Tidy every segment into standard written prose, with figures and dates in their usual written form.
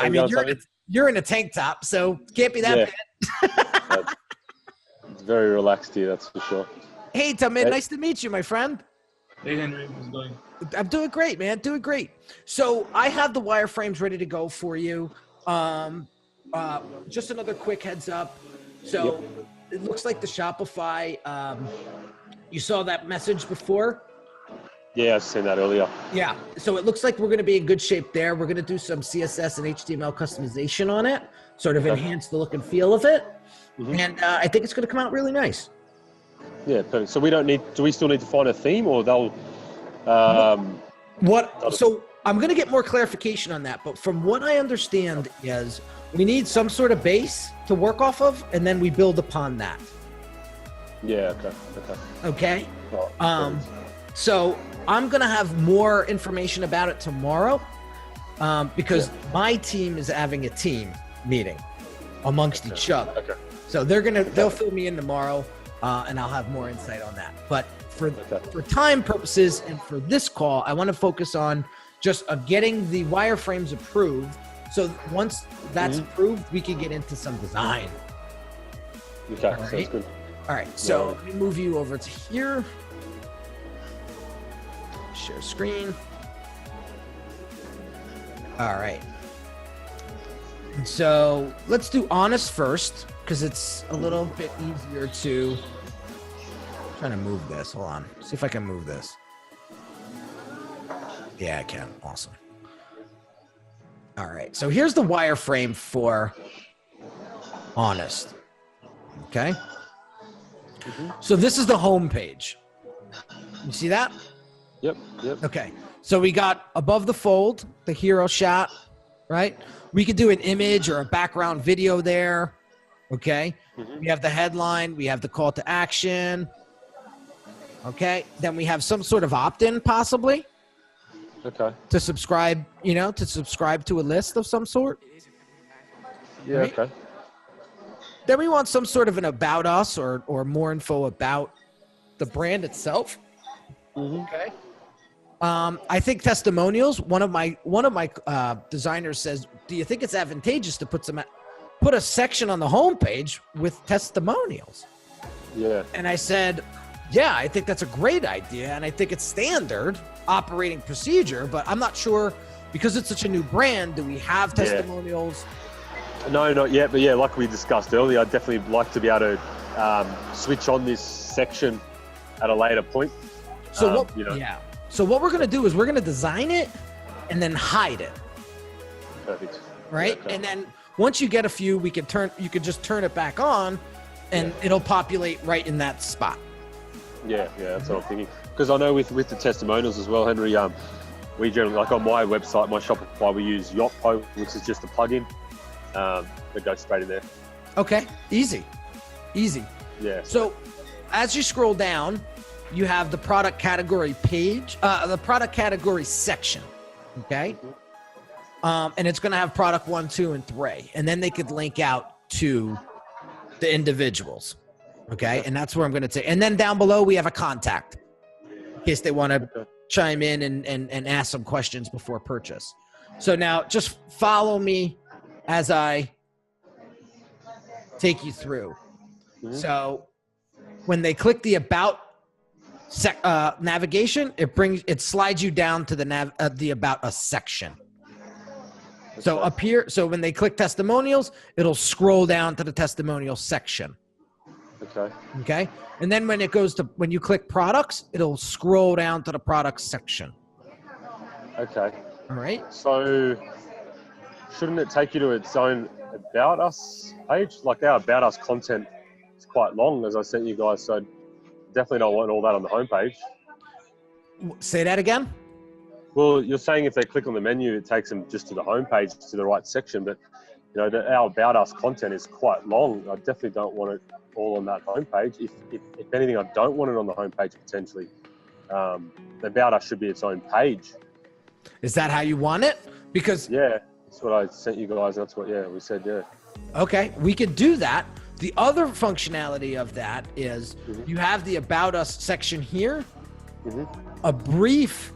Yeah, I mean, you're in a tank top, so can't be that bad. It's very relaxed here, that's for sure. Hey, Tamid, nice to meet you, my friend. Hey, Henry, how's it going? I'm doing great, man. Doing great. So I have the wireframes ready to go for you. Just another quick heads up. So it looks like the Shopify, you saw that message before? Yeah, I've seen that earlier. Yeah. So it looks like we're going to be in good shape there. We're going to do some CSS and HTML customization on it, sort of enhance the look and feel of it. And I think it's going to come out really nice. Yeah, perfect. So do we still need to find a theme, or they'll, So I'm going to get more clarification on that, but from what I understand is we need some sort of base to work off of, and then we build upon that. Yeah, okay. Okay? So I'm going to have more information about it tomorrow, because my team is having a team meeting amongst each other. Okay. So they'll fill me in tomorrow, and I'll have more insight on that. But for time purposes and for this call, I want to focus on just getting the wireframes approved. So once that's approved, we can get into some design. Okay, sounds good. All right, so let me move you over to here. Share screen. All right. And so let's do honest first, because it's a little bit easier to... I'm trying to move this. Hold on. See if I can move this. Yeah, I can. Awesome. All right. So here's the wireframe for honest. Okay. So this is the home page. You see that? Yep. Okay. So we got above the fold, the hero shot, right? We could do an image or a background video there. Okay. We have the headline. We have the call to action. Okay. Then we have some sort of opt-in possibly. Okay. To subscribe, to subscribe to a list of some sort. Yeah, right? Okay. Then we want some sort of an about us or more info about the brand itself. Okay. I think testimonials. One of my designers says, "Do you think it's advantageous to put a section on the homepage with testimonials?" Yeah. And I said, "Yeah, I think that's a great idea, and I think it's standard operating procedure, but I'm not sure because it's such a new brand. Do we have testimonials?" No, not yet. But yeah, like we discussed earlier, I'd definitely like to be able to switch on this section at a later point. So So what we're going to do is we're going to design it and then hide it. Perfect. Right? Yeah, okay. And then once you get a few, you could just turn it back on and it'll populate right in that spot. Yeah, that's what I'm thinking. Because I know with the testimonials as well, Henry, we generally, like on my website, my Shopify, we use Yotpo, which is just a plugin that goes straight in there. Okay, easy. Yeah. So as you scroll down, you have the product category page, the product category section, okay? And it's going to have product 1, 2, and 3. And then they could link out to the individuals, okay? And that's where I'm going to take. And then down below, we have a contact in case they want to chime in and ask some questions before purchase. So now just follow me as I take you through. So when they click the about navigation, it slides you down to the about us section. So up here, so when they click testimonials, it'll scroll down to the testimonial section. Okay. And then when you click products, it'll scroll down to the products section. Okay. All right. So shouldn't it take you to its own about us page? Like our about us content is quite long, as I sent you guys, so definitely don't want all that on the homepage. Say that again? Well, you're saying if they click on the menu, it takes them just to the homepage, to the right section, but our about us content is quite long. I definitely don't want it all on that homepage. If anything, I don't want it on the homepage potentially. The about us should be its own page. Is that how you want it? Because that's what I sent you guys. That's what we said. Okay, we could do that. The other functionality of that is you have the about us section here, a brief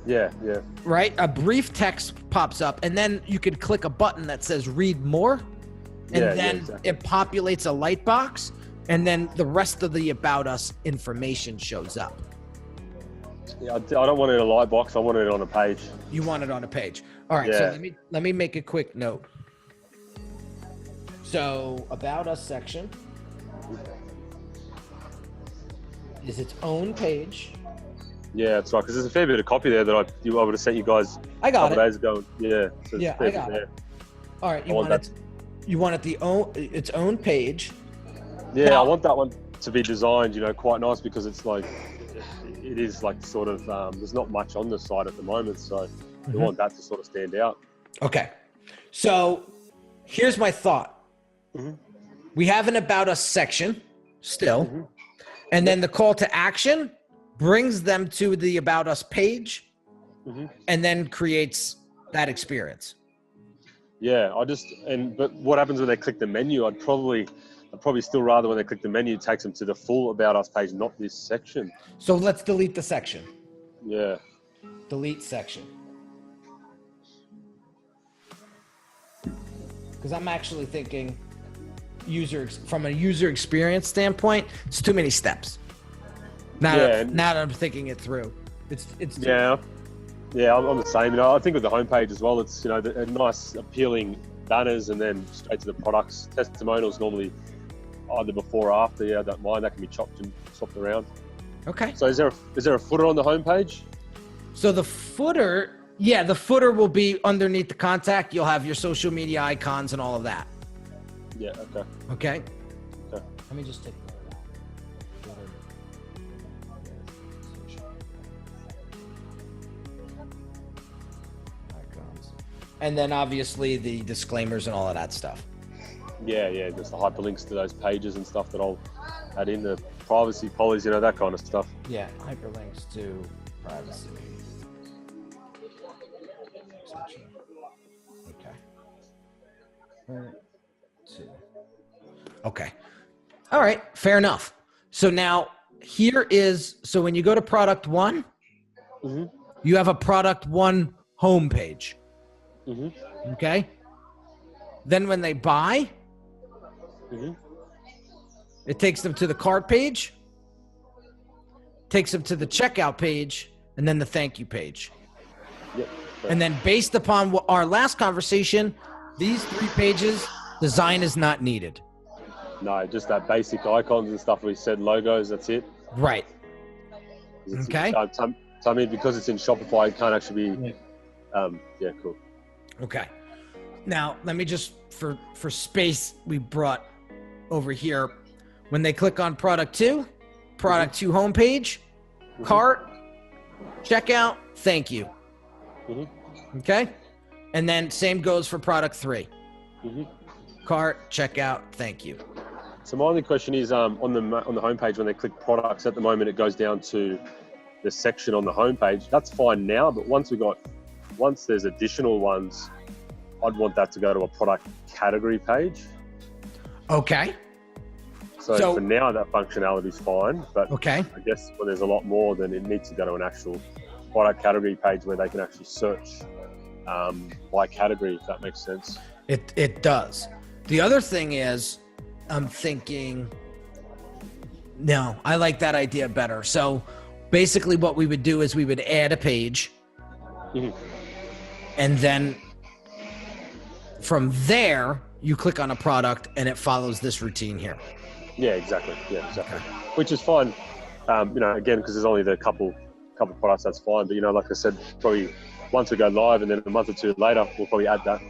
Yeah, yeah. right? A brief text pops up, and then you could click a button that says read more, and Yeah, then exactly. it populates a light box, and then the rest of the About Us information shows up. Yeah, I don't want it in a light box. I want it on a page. You want it on a page. All right, so Yeah. let me make a quick note. So About Us section is its own page. Yeah, that's right. Because there's a fair bit of copy there that I would have sent you guys I a got couple it. days ago. Yeah. So Yeah, I got it. All right, you want want its own page. Yeah, Now- I want that one to be designed, quite nice because it's like, it is like sort of, there's not much on the site at the moment. So we want that to sort of stand out. Okay. So here's my thought. Mhm. We have an About Us section still, and then the call to action brings them to the About Us page, and then creates that experience. Yeah, but what happens when they click the menu? I'd probably still rather when they click the menu, it takes them to the full About Us page, not this section. So let's delete the section. Yeah. Delete section. Because I'm actually thinking from a user experience standpoint, it's too many steps. Now that I'm thinking it through, it's too Yeah, I'm the same. I think with the homepage as well, it's a nice, appealing banners, and then straight to the products. Testimonials normally either before or after. Yeah, I don't mind. That can be chopped and swapped around. Okay. So is there a footer on the homepage? So the footer will be underneath the contact. You'll have your social media icons and all of that. Yeah. Okay. Okay. Okay. Let me just take note of that. Icons. And then obviously the disclaimers and all of that stuff. Yeah. There's the hyperlinks to those pages and stuff that I'll add in, the privacy policies, that kind of stuff. Yeah, hyperlinks to privacy. Section. Okay. 2. Okay. All right. Fair enough. So now so when you go to product 1, you have a product 1 homepage. Okay. Then when they buy, it takes them to the cart page, takes them to the checkout page, and then the thank you page. Yep. And then based upon our last conversation, these 3 pages, design is not needed. No, just that basic icons and stuff. We said logos. That's it. Right. It's, Okay. So I mean, because it's in Shopify, it can't actually be. Yeah, cool. Okay. Now, let me just, for space, we brought over here, when they click on product 2 homepage, cart, checkout, thank you. Okay. And then same goes for product 3. Cart, checkout, thank you. So my only question is, on the homepage, when they click products, at the moment it goes down to the section on the homepage. That's fine now, but once there's additional ones, I'd want that to go to a product category page. Okay. So for now, that functionality is fine, but Okay. I guess when there's a lot more, then it needs to go to an actual product category page where they can actually search by category, if that makes sense. It does. The other thing is, I'm thinking, no, I like that idea better. So basically what we would do is we would add a page, and then from there, you click on a product and it follows this routine here. Yeah, exactly. Which is fine. Again, because there's only the couple products, that's fine. But like I said, probably once we go live and then a month or 2 later, we'll probably add that.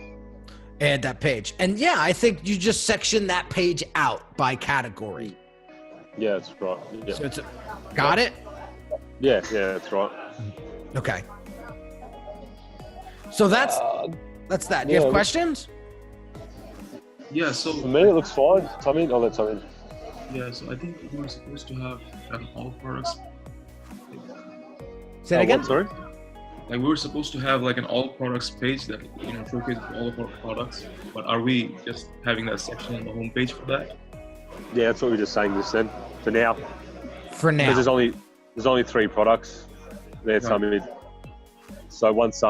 Add that page. And yeah, I think you just section that page out by category. Yeah, that's right. Yeah. So got it? Yeah, that's right. Okay. So that's that. Do you have questions? Yeah, so For me, it looks fine. Tommy, I'll let Tommy in. yeah, so I think we were supposed to have all products. Say that again? What, sorry? Like we were supposed to have like an all products page that showcases all of our products. But are we just having that section on the homepage for that? Yeah, that's what we were just saying just then. For now. For now. Because there's only 3 products there, Tommy. So once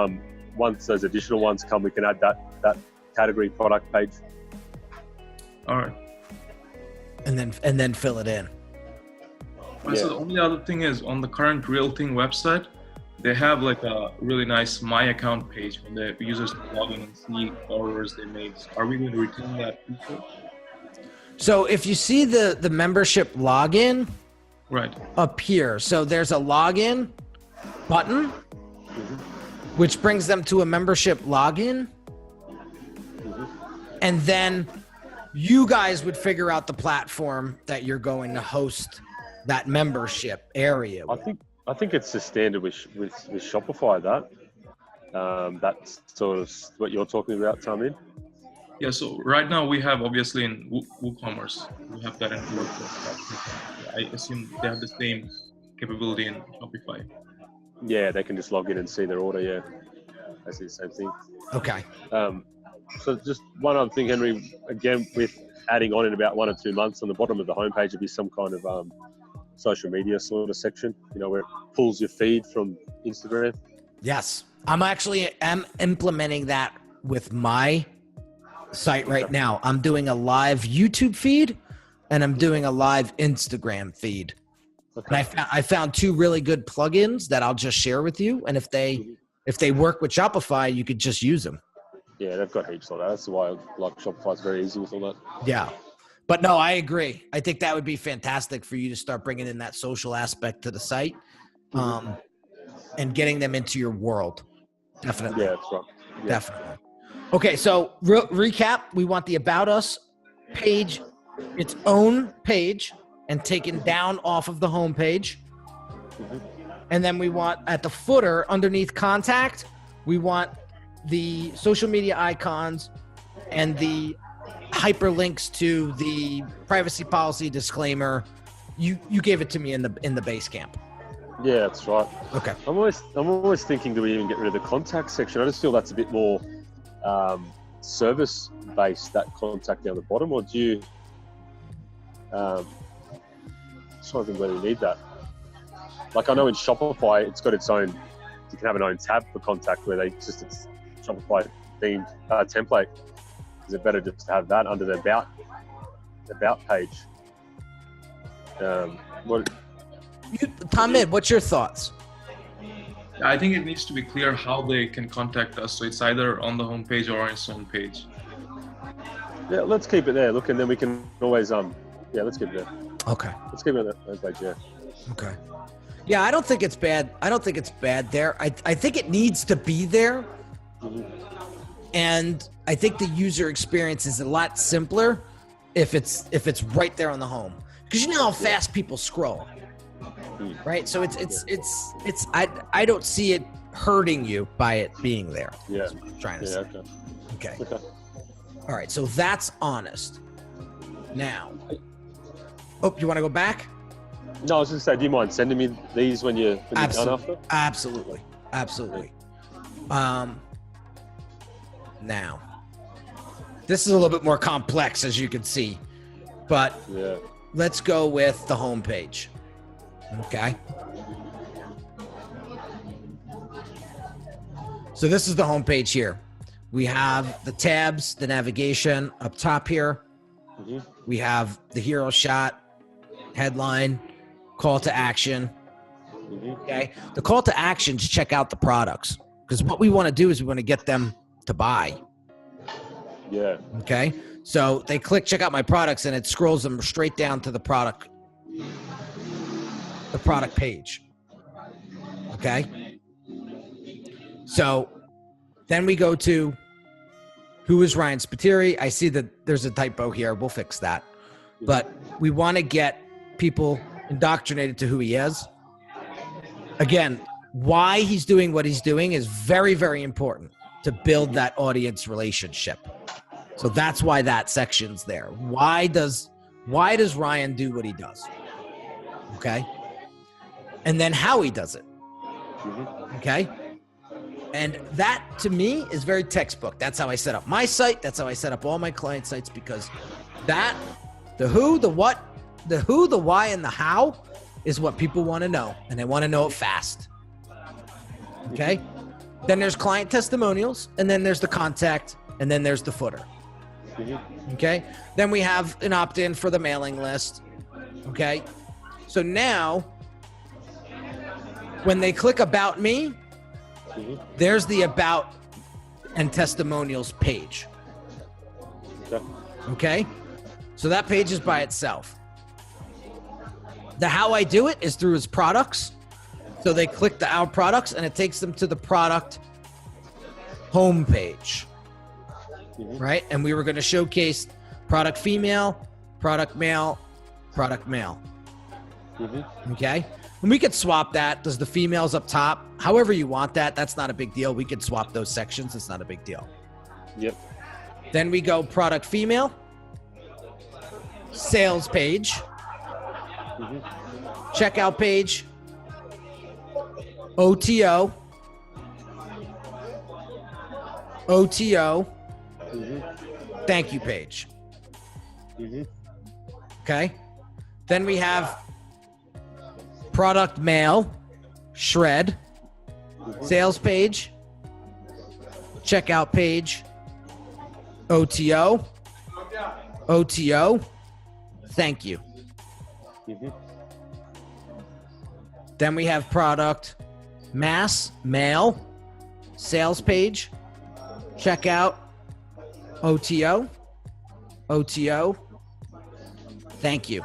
those additional ones come, we can add that category product page. All right. And then fill it in. Right, so the only other thing is on the current Real Thing website, they have like a really nice My Account page when the users log in and see orders they made. Are we going to retain that feature? So if you see the membership login Right. up here, so there's a login button, which brings them to a membership login. And then you guys would figure out the platform that you're going to host that membership area with. I think it's the standard with Shopify that's sort of what you're talking about, Tamin. Yeah, so right now we have obviously in WooCommerce, we have that in WordPress. I assume they have the same capability in Shopify. Yeah, they can just log in and see their order. Yeah, I see the same thing. Okay. So just one other thing, Henry, again, with adding on in about 1 or 2 months, on the bottom of the homepage would be some kind of social media sort of section, where it pulls your feed from Instagram. Yes. I'm implementing that with my site right now. I'm doing a live YouTube feed and I'm doing a live Instagram feed. Okay. And I found 2 really good plugins that I'll just share with you. And if they work with Shopify, you could just use them. Yeah, they've got heaps like that. That's why I like Shopify. It's very easy with all that. Yeah. But no, I agree. I think that would be fantastic for you to start bringing in that social aspect to the site, and getting them into your world. Definitely. Yeah, that's right. Yeah. Definitely. Okay, so recap. We want the About Us page, its own page, and taken down off of the home page. And then we want at the footer underneath contact, we want the social media icons and the hyperlinks to the privacy policy disclaimer. You gave it to me in the base camp. Yeah, that's right. Okay. I'm always thinking, do we even get rid of the contact section? I just feel that's a bit more service based, that contact down the bottom, or do you just trying to think whether you need that. Like I know in Shopify it's got its own, you can have an own tab for contact where it's Shopify themed template. Is it better just to have that under the about page? Tamid, what's your thoughts? I think it needs to be clear how they can contact us. So it's either on the homepage or on its own page. Yeah, let's keep it there. Look, and then we can always let's keep it there. Okay. Let's keep it on that page. Yeah. Okay. Yeah, I don't think it's bad. I don't think it's bad there. I think it needs to be there. And I think the user experience is a lot simpler if it's right there on the home. Because you know how fast people scroll. Right? So it's I don't see it hurting you by it being there. Yeah. That's what I'm trying to say. Okay. Okay. All right, so that's honest. Now, you want to go back? No, I was going to say, do you mind sending me these when you're done after? Absolutely. Now, this is a little bit more complex, as you can see, but let's go with the home page. Okay. So this is the home page here. We have the tabs, the navigation up top here. We have the hero shot, headline, call to action. Okay. The call to action is check out the products, because what we want to do is we want to get them to buy. Yeah. Okay. So they click check out my products and it scrolls them straight down to the product page. Okay. So then we go to who is Ryan Spiteri. I see that there's a typo here. We'll fix that. But we want to get people indoctrinated to who he is. Again, why he's doing what he's doing is very, very important to build that audience relationship. So that's why that section's there. Why does Ryan do what he does? Okay. And then how he does it. Okay. And that to me is very textbook. That's how I set up my site. That's how I set up all my client sites, because that, the who, the what, the who, the why, and the how is what people want to know. And they want to know it fast. Okay. Then there's client testimonials, and then there's the contact, and then there's the footer. Okay. Then we have an opt-in for the mailing list. Okay. So now when they click about me, there's the about and testimonials page. Okay. So that page is by itself. The how I do it is through his products. So they click the our products and it takes them to the product homepage. Right? And we were going to showcase product female, product male, product male. Okay? And we could swap that. Does the females up top? However you want that. That's not a big deal. We could swap those sections. It's not a big deal. Yep. Then we go product female, sales page, checkout page, OTO, thank you page. Okay. Then we have product mail, shred, sales page, checkout page, OTO, thank you. Then we have product mass, mail, sales page, checkout, OTO, thank you.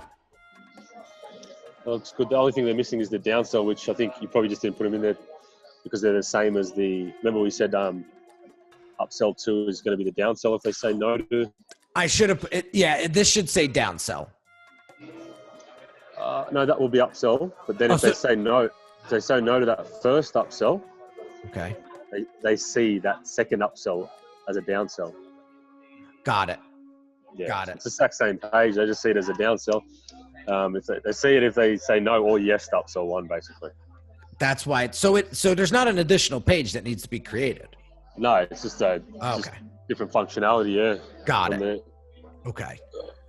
Well, it's good. The only thing they're missing is the downsell, which I think you probably just didn't put them in there because they're the same as the. Remember we said upsell 2 is going to be the downsell if they say no to. I should have. Yeah, this should say downsell. No, that will be upsell. But then if they say no to that first upsell, okay, they see that second upsell as a downsell. Got it. Yeah, Got it. It's the exact same page. They just see it as a downsell. If they see it if they say no or yes to upsell 1, basically. That's why. So there's not an additional page that needs to be created. No, it's just just different functionality. Yeah. Got it. There. Okay.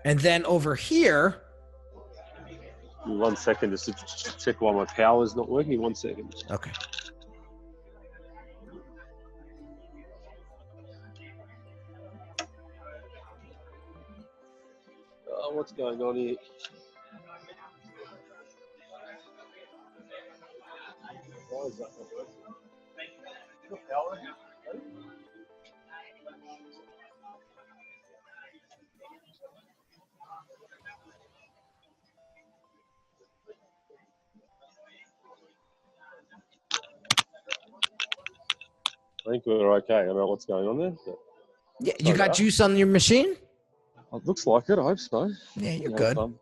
And then over here. 1 second, just to check why my power's not working. 1 second. Okay. What's going on here? Why is that not working? I think we're okay. I don't know what's going on there. Yeah, you got juice on your machine? It looks like it. I hope so. Yeah, you're good. I'm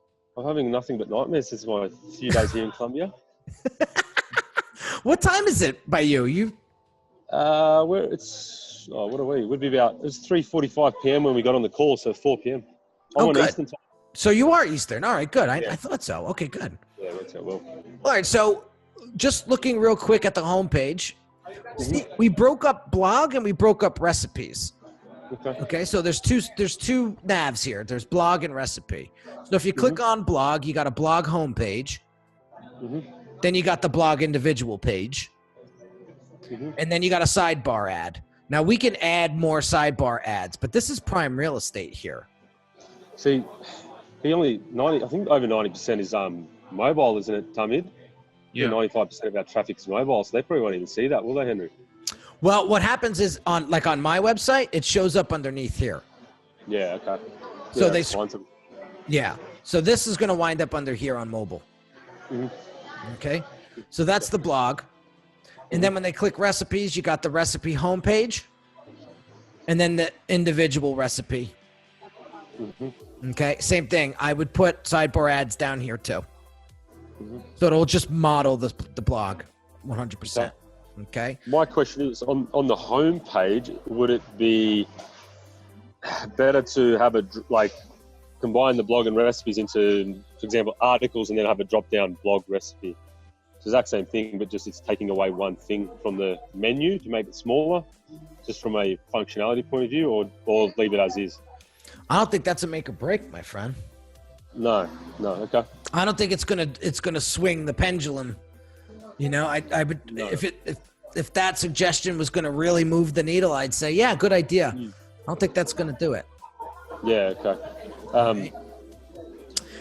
having nothing but nightmares since my few days here in Colombia. What time is it by you? What are we? We'd be it's 3:45 p.m. when we got on the call, so 4 p.m. I'm on good. Eastern time. So you are Eastern. All right, good. Yeah. I thought so. Okay, good. Yeah, works out well. All right, so just looking real quick at the homepage, see, we broke up blog and we broke up recipes. Okay, so there's two navs here. There's blog and recipe. So if you click on blog, you got a blog homepage. Then you got the blog individual page. And then you got a sidebar ad. Now we can add more sidebar ads, but this is prime real estate here. See, I think over 90% is mobile, isn't it, Tamid? Yeah. 95% of our traffic's mobile, so they probably won't even see that, will they, Henry? Well, what happens is on my website, it shows up underneath here. Yeah, okay. So Yeah, so this is going to wind up under here on mobile. Okay. So that's the blog. And then when they click recipes, you got the recipe homepage and then the individual recipe. Okay. Same thing. I would put sidebar ads down here too. So it'll just model the blog 100%. Okay. My question is on the home page, would it be better to have combine the blog and recipes into, for example, articles and then have a drop down blog recipe? It's the exact same thing, but just it's taking away one thing from the menu to make it smaller, just from a functionality point of view, or leave it as is? I don't think that's a make or break, my friend. No, okay. I don't think it's gonna swing the pendulum. You know, I would if that suggestion was going to really move the needle, I'd say, yeah, good idea. I don't think that's going to do it. Yeah. Okay.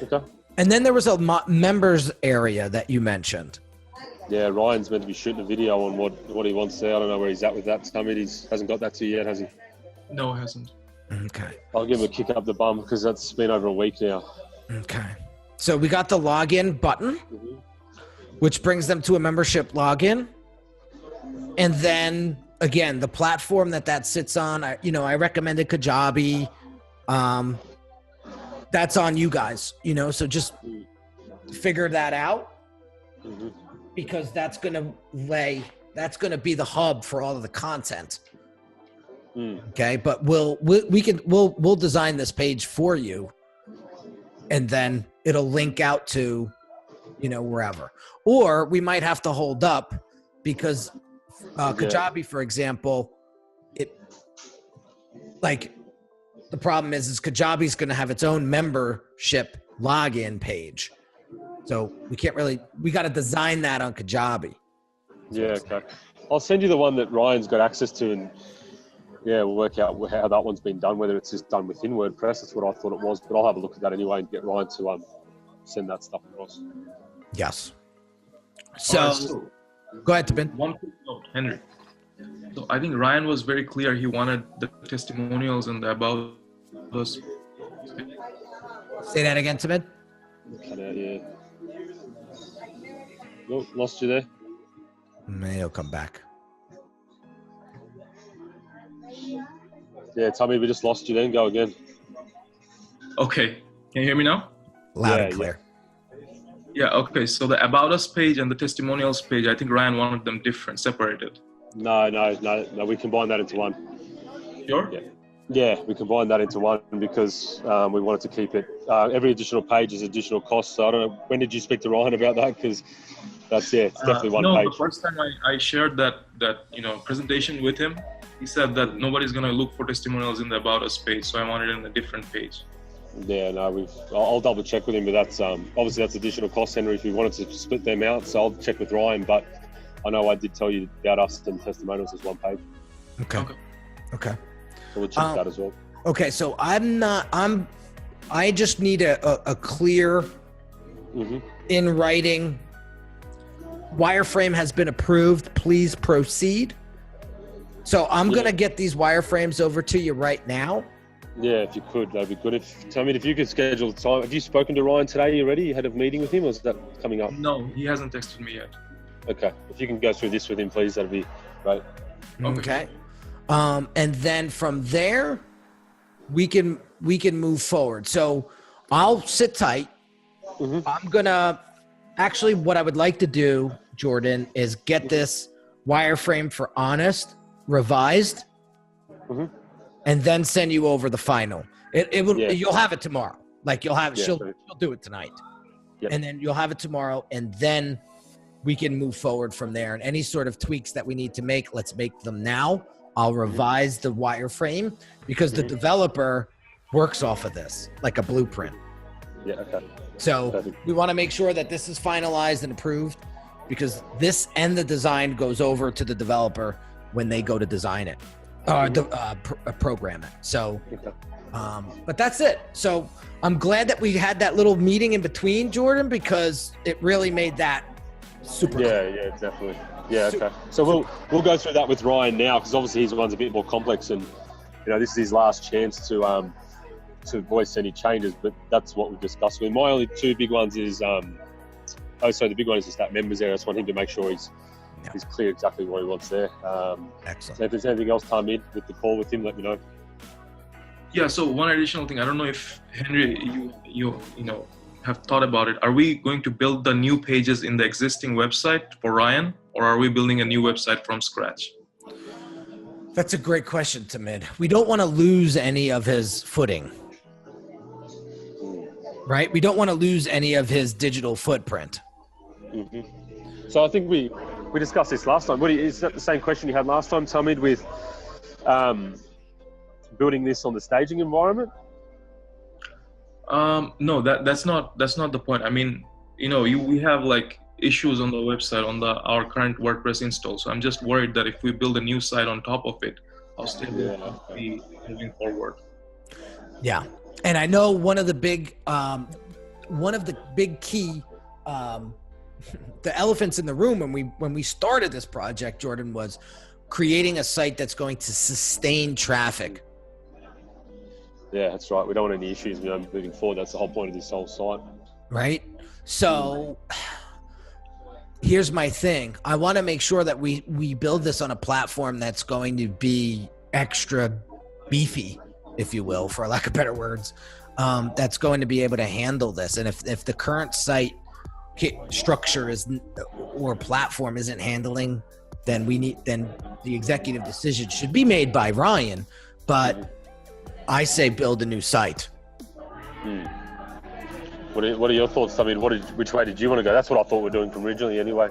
Okay. And then there was a members area that you mentioned. Yeah, Ryan's meant to be shooting a video on what he wants there. I don't know where he's at with that. Tommy, he hasn't got that to you yet, has he? No, it hasn't. Okay. I'll give him a kick up the bum because that's been over a week now. Okay. So we got the login button, which brings them to a membership login. And then again, the platform that sits on, I recommended Kajabi. That's on you guys, so just figure that out. Because that's going to be the hub for all of the content. Okay. But we'll design this page for you, and then it'll link out to, wherever, or we might have to hold up because, Kajabi, for example, the problem is Kajabi's going to have its own membership login page. So we got to design that on Kajabi. Yeah, okay. I'll send you the one that Ryan's got access to, and we'll work out how that one's been done, whether it's just done within WordPress. That's what I thought it was, but I'll have a look at that anyway and get Ryan to send that stuff across. Yes. So go ahead, Tabin. One quick note, Henry. So I think Ryan was very clear. He wanted the testimonials and the about us. Say that again, Tabin. Cut out, yeah. Oh, lost you there. He'll come back. Yeah, Tommy, we just lost you then. Go again. Okay. Can you hear me now? Loud and clear. Yeah, okay. So the About Us page and the testimonials page, I think Ryan wanted them different, separated. No. We combined that into one. Sure? Yeah, we combined that into one because we wanted to keep it. Every additional page is additional cost. So I don't know. When did you speak to Ryan about that? Because it's definitely one page. No, the first time I shared that presentation with him, he said that nobody's going to look for testimonials in the About Us page. So I wanted it in a different page. Yeah, no, I'll double check with him, but that's obviously that's additional cost, Henry, if we wanted to split them out. So I'll check with Ryan, but I know I did tell you About Us and testimonials as one page. Okay. So we'll check that as well. Okay, so I just need a clear in writing. Wireframe has been approved. Please proceed. So I'm going to get these wireframes over to you right now. Yeah, if you could, that'd be good. If you could schedule time. Have you spoken to Ryan today already? You had a meeting with him, or is that coming up? No, he hasn't texted me yet. Okay. If you can go through this with him, please, that'd be great. Okay. And then from there, we can move forward. So I'll sit tight. I'm gonna actually, what I would like to do, Jordan, is get this wireframe for Honest revised, and then send you over the final. You'll have it tomorrow. You'll have it. She'll do it tonight, and then you'll have it tomorrow, and then we can move forward from there. And any sort of tweaks that we need to make, let's make them now. I'll revise the wireframe because the developer works off of this like a blueprint. Yeah, okay. So we want to make sure that this is finalized and approved because this and the design goes over to the developer when they go to design it, program it. So, but that's it. So I'm glad that we had that little meeting in between, Jordan, because it really made that super cool. Yeah, definitely. Yeah, okay. So we'll go through that with Ryan now because obviously his one's a bit more complex, and this is his last chance to voice any changes. But that's what we've discussed with him. My only two big ones is the big one is just that members area. I just want him to make sure he's clear exactly what he wants there. Excellent. So if there's anything else come in with the call with him, let me know. Yeah. So one additional thing, I don't know if Henry, you have thought about it. Are we going to build the new pages in the existing website for Ryan, or are we building a new website from scratch? That's a great question, Tamid. We don't want to lose any of his footing, right? We don't want to lose any of his digital footprint. So I think we discussed this last time. Is that the same question you had last time, Tamid, with building this on the staging environment? No, that's not the point. I mean, we have issues on the website on our current WordPress install. So I'm just worried that if we build a new site on top of it, how stable it will be moving forward. Yeah, and I know one of the big key, the elephants in the room when we started this project, Jordan, was creating a site that's going to sustain traffic. Yeah, that's right. We don't want any issues, moving forward. That's the whole point of this whole site. Right. So here's my thing. I want to make sure that we build this on a platform that's going to be extra beefy, if you will, for lack of better words, that's going to be able to handle this. And if the current site structure or platform isn't handling, then the executive decision should be made by Ryan. But I say build a new site. What are your thoughts? I mean, which way did you want to go? That's what I thought we were doing from originally anyway.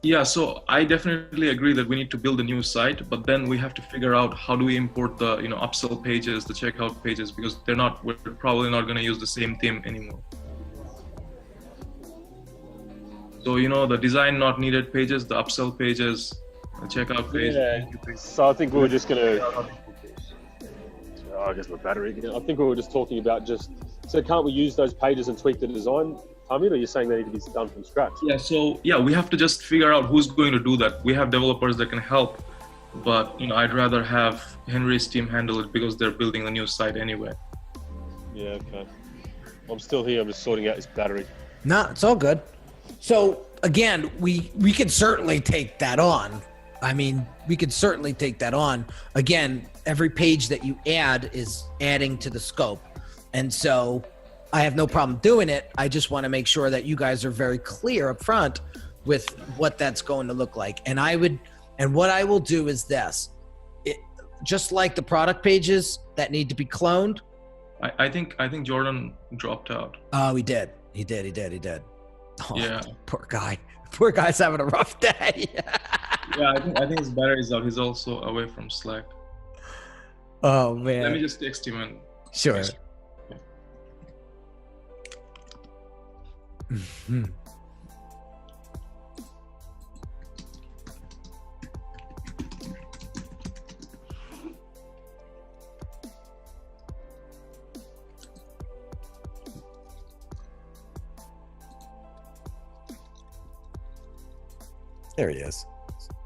Yeah, so I definitely agree that we need to build a new site, but then we have to figure out how do we import the upsell pages, the checkout pages, because we're probably not going to use the same theme anymore. So the design not needed pages, the upsell pages, the checkout page. Yeah. So I think we were just going to. I guess my battery again. I think we were just talking about so can't we use those pages and tweak the design? Or you're saying they need to be done from scratch? Yeah, so we have to just figure out who's going to do that. We have developers that can help, but I'd rather have Henry's team handle it because they're building a new site anyway. Yeah, okay. I'm still here. I'm just sorting out this battery. No, it's all good. So again, we could certainly take that on. I mean, we could certainly take that on. Again, every page that you add is adding to the scope. And so I have no problem doing it. I just want to make sure that you guys are very clear up front with what that's going to look like. And what I will do is this. Just like the product pages that need to be cloned. I think Jordan dropped out. Oh, he did. He did. Oh, yeah. Poor guy. Poor guy's having a rough day. Yeah, I think his battery is out. He's also away from Slack. Oh man. Let me just text him and. Sure. Yeah. Mm-hmm.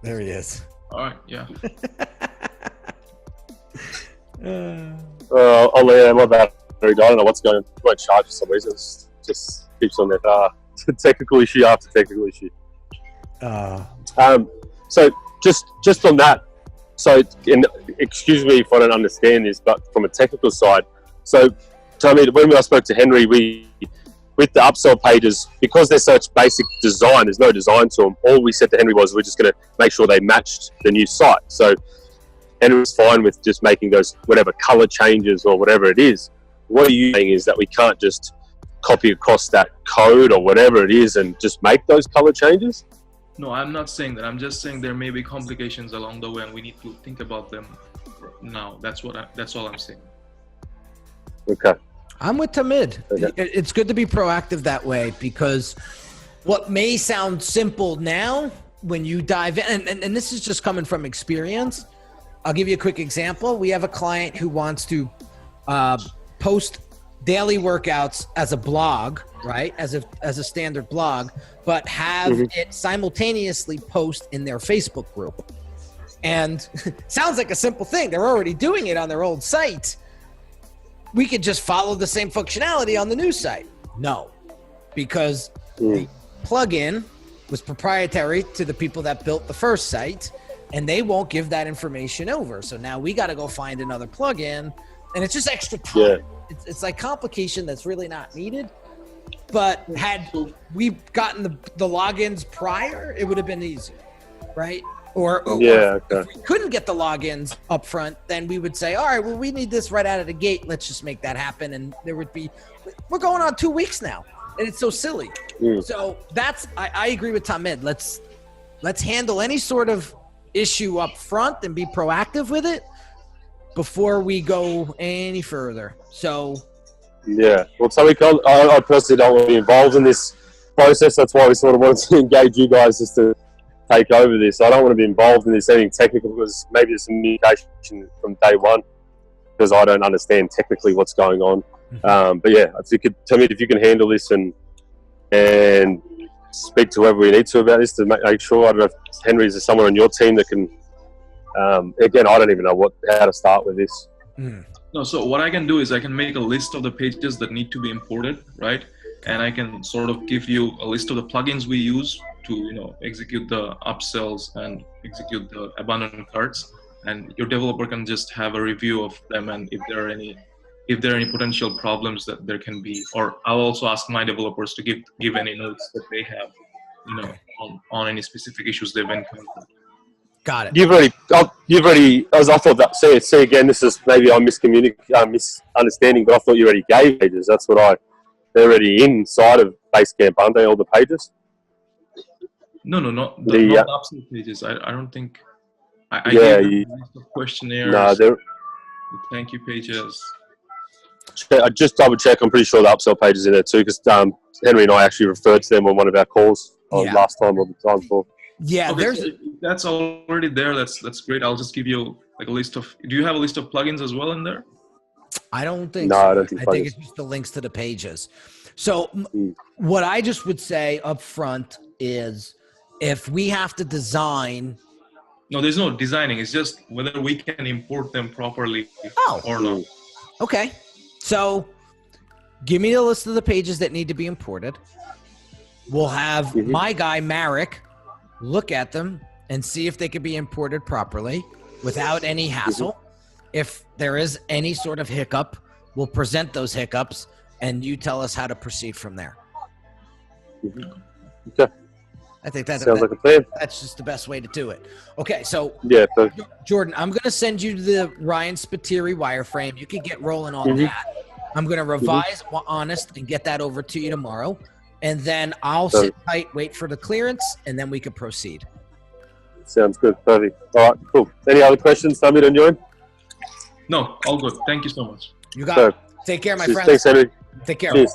There he is. All right. Yeah. My battery died. I don't know what's going on. It won't charge for some reason. It just keeps on there. Technical issue after technical issue. So just on that. So, excuse me if I don't understand this, but from a technical side. So, when I spoke to Henry, with the upsell pages, because they're such basic design, there's no design to them. All we said to Henry was we're just going to make sure they matched the new site. So Henry was fine with just making those whatever color changes or whatever it is. What are you saying is that we can't just copy across that code or whatever it is and just make those color changes? No, I'm not saying that. I'm just saying there may be complications along the way, and we need to think about them now. That's all I'm saying. Okay. I'm with Tamid. Okay. It's good to be proactive that way, because what may sound simple now, when you dive in, and this is just coming from experience. I'll give you a quick example. We have a client who wants to post daily workouts as a blog, right? As a standard blog, but have it simultaneously post in their Facebook group. And sounds like a simple thing. They're already doing it on their old site. We could just follow the same functionality on the new site. No, because the plugin was proprietary to the people that built the first site, and they won't give that information over. So now we got to go find another plugin, and it's just extra time. Yeah. It's like complication that's really not needed. But had we gotten the logins prior, it would have been easier, right? Or if we couldn't get the logins up front, then we would say, all right, well, we need this right out of the gate. Let's just make that happen. And we're going on 2 weeks now, and it's so silly. So I agree with Tamid. Let's handle any sort of issue up front and be proactive with it before we go any further. So yeah, well, so I personally don't want to be involved in this process. That's why we sort of wanted to engage you guys just to take over this. I don't want to be involved in this anything technical because maybe there's some communication from day one because I don't understand technically what's going on. But yeah, if you could tell me if you can handle this and speak to whoever we need to about this to make sure. I don't know if Henry, is there someone on your team that can. Again, I don't even know how to start with this. No, so what I can do is I can make a list of the pages that need to be imported, right? And I can sort of give you a list of the plugins we use to, execute the upsells and execute the abandoned carts. And your developer can just have a review of them, and if there are any potential problems that there can be, or I'll also ask my developers to give any notes that they have, on any specific issues they've encountered. Got it. You've already, as I thought that, see again, this is maybe I'm misunderstanding, but I thought you already gave pages. That's what they're already inside of Basecamp, aren't they, all the pages? No, not the upsell pages. I don't think, I gave them a list of questionnaires, the thank you pages. I just double check, I'm pretty sure the upsell page is in there too, because Henry and I actually referred to them on one of our calls last time or the time before. Yeah, okay, that's already there. That's great. I'll just give you like a list of. Do you have a list of plugins as well in there? I don't think. No, so. I don't think. I think it's just the links to the pages. So what I just would say up front is, if we have to design. No, there's no designing. It's just whether we can import them properly or not. Okay, so give me the list of the pages that need to be imported. We'll have my guy Marek look at them and see if they could be imported properly without any hassle. If there is any sort of hiccup, we'll present those hiccups and you tell us how to proceed from there. Okay. I think that sounds like a plan. That's just the best way to do it. Okay, so Jordan, I'm going to send you the Ryan Spiteri wireframe. You can get rolling on that. I'm going to revise Honest and get that over to you tomorrow. And then I'll sit tight, wait for the clearance, and then we can proceed. Sounds good. Perfect. All right, cool. Any other questions, Samir, on your end? No, all good. Thank you so much. You got it. Take care, my friend. Thanks, Henry. Take care. Cheers.